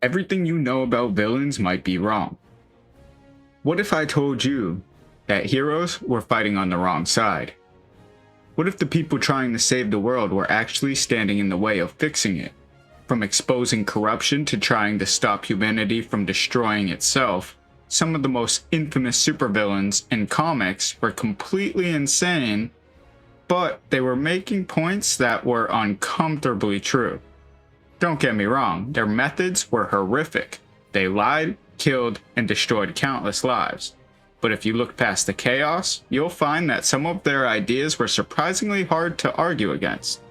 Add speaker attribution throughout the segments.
Speaker 1: Everything you know about villains might be wrong. What if I told you that heroes were fighting on the wrong side? What if the people trying to save the world were actually standing in the way of fixing it? From exposing corruption to trying to stop humanity from destroying itself, some of the most infamous supervillains in comics were completely insane, but they were making points that were uncomfortably true. Don't get me wrong, their methods were horrific. They lied, killed, and destroyed countless lives. But if you look past the chaos, you'll find that some of their ideas were surprisingly hard to argue against.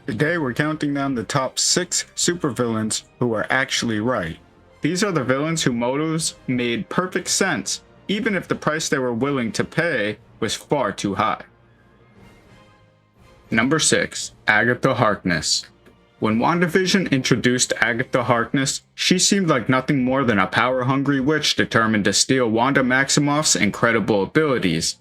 Speaker 1: Today we're counting down the top 6 supervillains who were actually right. These are the villains whose motives made perfect sense, even if the price they were willing to pay was far too high. Number 6. Agatha Harkness. When WandaVision introduced Agatha Harkness, she seemed like nothing more than a power-hungry witch determined to steal Wanda Maximoff's incredible abilities.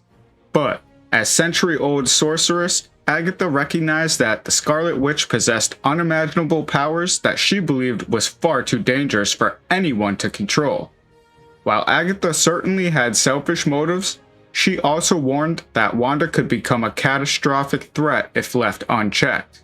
Speaker 1: But, as century-old sorceress, Agatha recognized that the Scarlet Witch possessed unimaginable powers that she believed was far too dangerous for anyone to control. While Agatha certainly had selfish motives, she also warned that Wanda could become a catastrophic threat if left unchecked.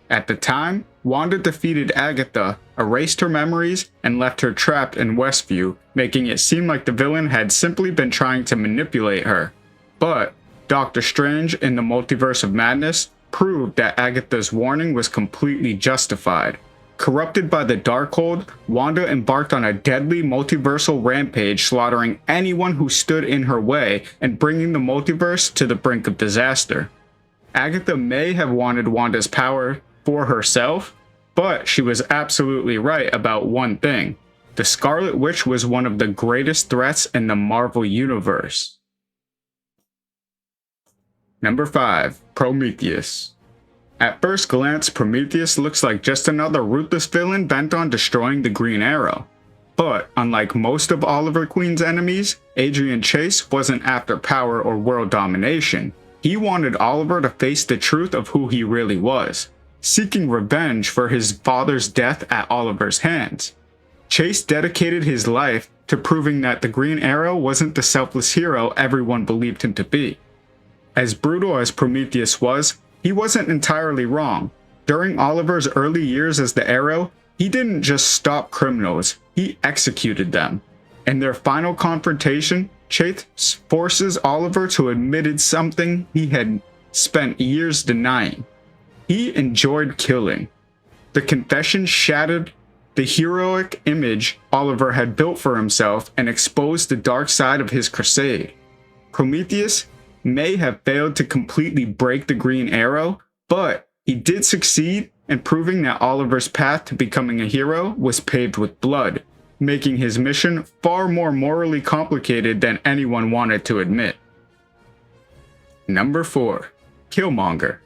Speaker 1: At the time, Wanda defeated Agatha, erased her memories, and left her trapped in Westview, making it seem like the villain had simply been trying to manipulate her. But Doctor Strange in the Multiverse of Madness proved that Agatha's warning was completely justified. Corrupted by the Darkhold, Wanda embarked on a deadly multiversal rampage, slaughtering anyone who stood in her way and bringing the multiverse to the brink of disaster. Agatha may have wanted Wanda's power for herself, but she was absolutely right about one thing. The Scarlet Witch was one of the greatest threats in the Marvel Universe. Number 5. Prometheus. At first glance, Prometheus looks like just another ruthless villain bent on destroying the Green Arrow. But, unlike most of Oliver Queen's enemies, Adrian Chase wasn't after power or world domination. He wanted Oliver to face the truth of who he really was, seeking revenge for his father's death at Oliver's hands. Chase dedicated his life to proving that the Green Arrow wasn't the selfless hero everyone believed him to be. As brutal as Prometheus was, he wasn't entirely wrong. During Oliver's early years as the Arrow, he didn't just stop criminals, he executed them. In their final confrontation, Chase forces Oliver to admit something he had spent years denying. He enjoyed killing. The confession shattered the heroic image Oliver had built for himself and exposed the dark side of his crusade. Prometheus may have failed to completely break the Green Arrow, but he did succeed in proving that Oliver's path to becoming a hero was paved with blood, making his mission far more morally complicated than anyone wanted to admit. Number 4. Killmonger.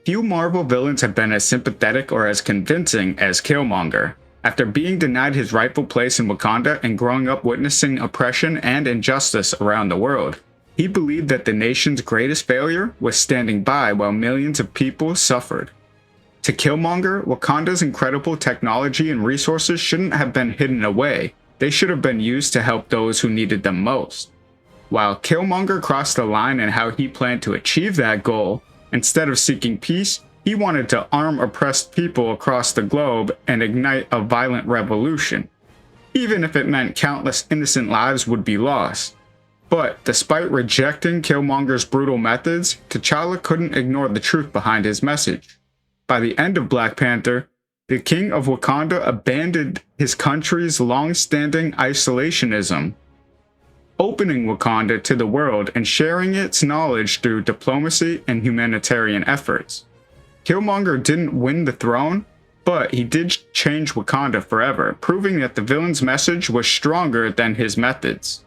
Speaker 1: Few Marvel villains have been as sympathetic or as convincing as Killmonger. After being denied his rightful place in Wakanda and growing up witnessing oppression and injustice around the world, he believed that the nation's greatest failure was standing by while millions of people suffered. To Killmonger, Wakanda's incredible technology and resources shouldn't have been hidden away, they should have been used to help those who needed them most. While Killmonger crossed the line in how he planned to achieve that goal, instead of seeking peace, he wanted to arm oppressed people across the globe and ignite a violent revolution, even if it meant countless innocent lives would be lost. But despite rejecting Killmonger's brutal methods, T'Challa couldn't ignore the truth behind his message. By the end of Black Panther, the King of Wakanda abandoned his country's long-standing isolationism, opening Wakanda to the world and sharing its knowledge through diplomacy and humanitarian efforts. Killmonger didn't win the throne, but he did change Wakanda forever, proving that the villain's message was stronger than his methods.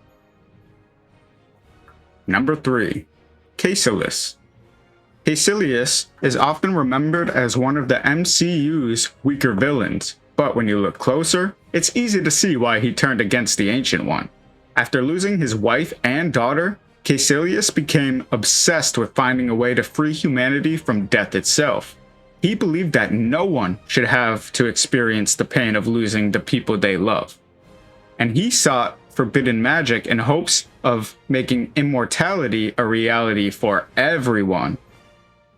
Speaker 1: Number 3. Kaecilius. Kaecilius is often remembered as one of the MCU's weaker villains, but when you look closer, it's easy to see why he turned against the Ancient One. After losing his wife and daughter, Kaecilius became obsessed with finding a way to free humanity from death itself. He believed that no one should have to experience the pain of losing the people they love. And he sought forbidden magic in hopes of making immortality a reality for everyone.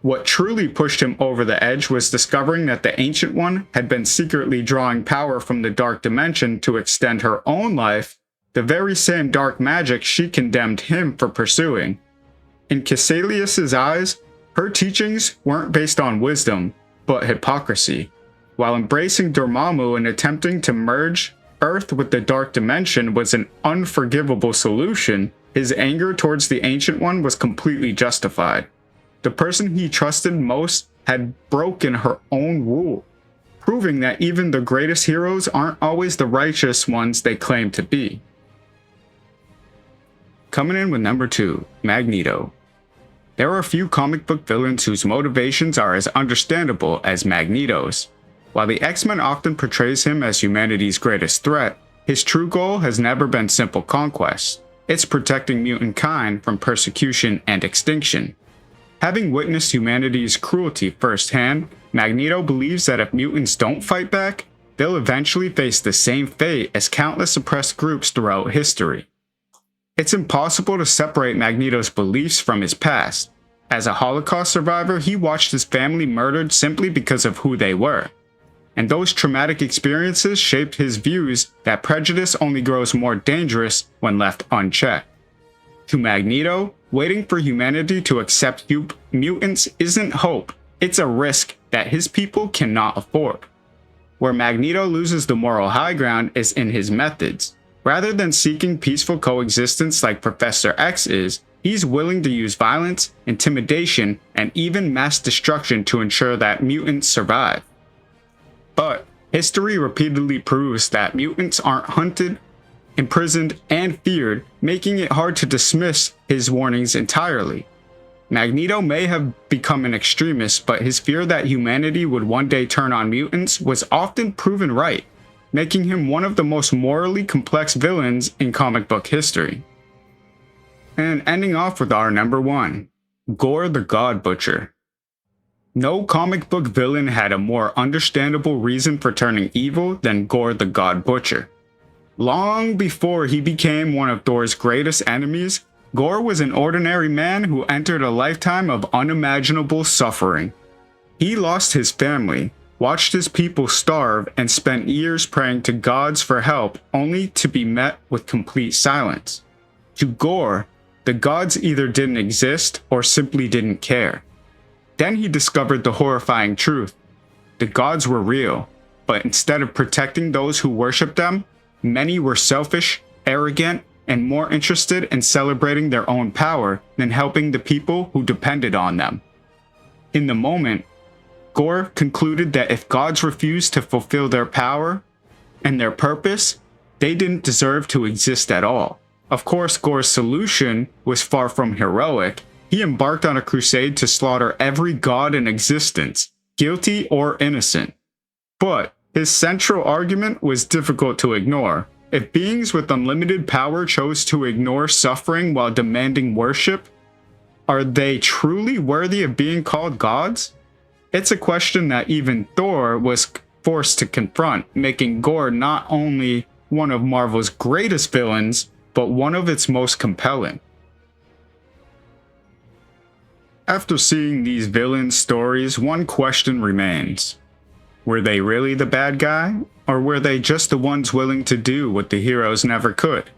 Speaker 1: What truly pushed him over the edge was discovering that the Ancient One had been secretly drawing power from the dark dimension to extend her own life, the very same dark magic she condemned him for pursuing. In Kaecilius' eyes, her teachings weren't based on wisdom, but hypocrisy. While embracing Dormammu and attempting to merge Earth with the dark dimension was an unforgivable solution, his anger towards the Ancient One was completely justified. The person he trusted most had broken her own rule, proving that even the greatest heroes aren't always the righteous ones they claim to be. Coming in with number 2, Magneto. There are a few comic book villains whose motivations are as understandable as Magneto's. While the X-Men often portrays him as humanity's greatest threat, his true goal has never been simple conquest. It's protecting mutant kind from persecution and extinction. Having witnessed humanity's cruelty firsthand, Magneto believes that if mutants don't fight back, they'll eventually face the same fate as countless oppressed groups throughout history. It's impossible to separate Magneto's beliefs from his past. As a Holocaust survivor, he watched his family murdered simply because of who they were. And those traumatic experiences shaped his views that prejudice only grows more dangerous when left unchecked. To Magneto, waiting for humanity to accept mutants isn't hope, it's a risk that his people cannot afford. Where Magneto loses the moral high ground is in his methods. Rather than seeking peaceful coexistence like Professor X is, he's willing to use violence, intimidation, and even mass destruction to ensure that mutants survive. But history repeatedly proves that mutants aren't hunted, imprisoned, and feared, making it hard to dismiss his warnings entirely. Magneto may have become an extremist, but his fear that humanity would one day turn on mutants was often proven right, making him one of the most morally complex villains in comic book history. And ending off with our number 1, Gorr the God Butcher. No comic book villain had a more understandable reason for turning evil than Gorr the God Butcher. Long before he became one of Thor's greatest enemies, Gorr was an ordinary man who entered a lifetime of unimaginable suffering. He lost his family, watched his people starve, and spent years praying to gods for help only to be met with complete silence. To Gorr, the gods either didn't exist or simply didn't care. Then he discovered the horrifying truth. The gods were real, but instead of protecting those who worshipped them, many were selfish, arrogant, and more interested in celebrating their own power than helping the people who depended on them. In the moment, Gorr concluded that if gods refused to fulfill their power and their purpose, they didn't deserve to exist at all. Of course, Gorr's solution was far from heroic. He embarked on a crusade to slaughter every god in existence, guilty or innocent. But his central argument was difficult to ignore. If beings with unlimited power chose to ignore suffering while demanding worship, are they truly worthy of being called gods? It's a question that even Thor was forced to confront, making Gorr not only one of Marvel's greatest villains, but one of its most compelling. After seeing these villain stories, one question remains. Were they really the bad guy, or were they just the ones willing to do what the heroes never could?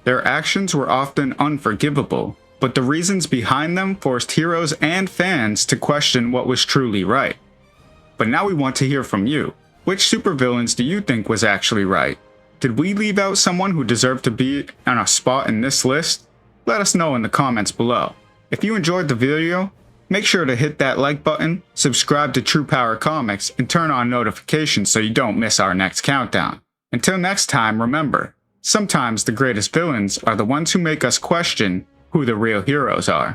Speaker 1: Their actions were often unforgivable, but the reasons behind them forced heroes and fans to question what was truly right. But now we want to hear from you. Which supervillains do you think was actually right? Did we leave out someone who deserved to be on a spot in this list? Let us know in the comments below. If you enjoyed the video, make sure to hit that like button, subscribe to True Power Comics, and turn on notifications so you don't miss our next countdown. Until next time, remember, sometimes the greatest villains are the ones who make us question who the real heroes are.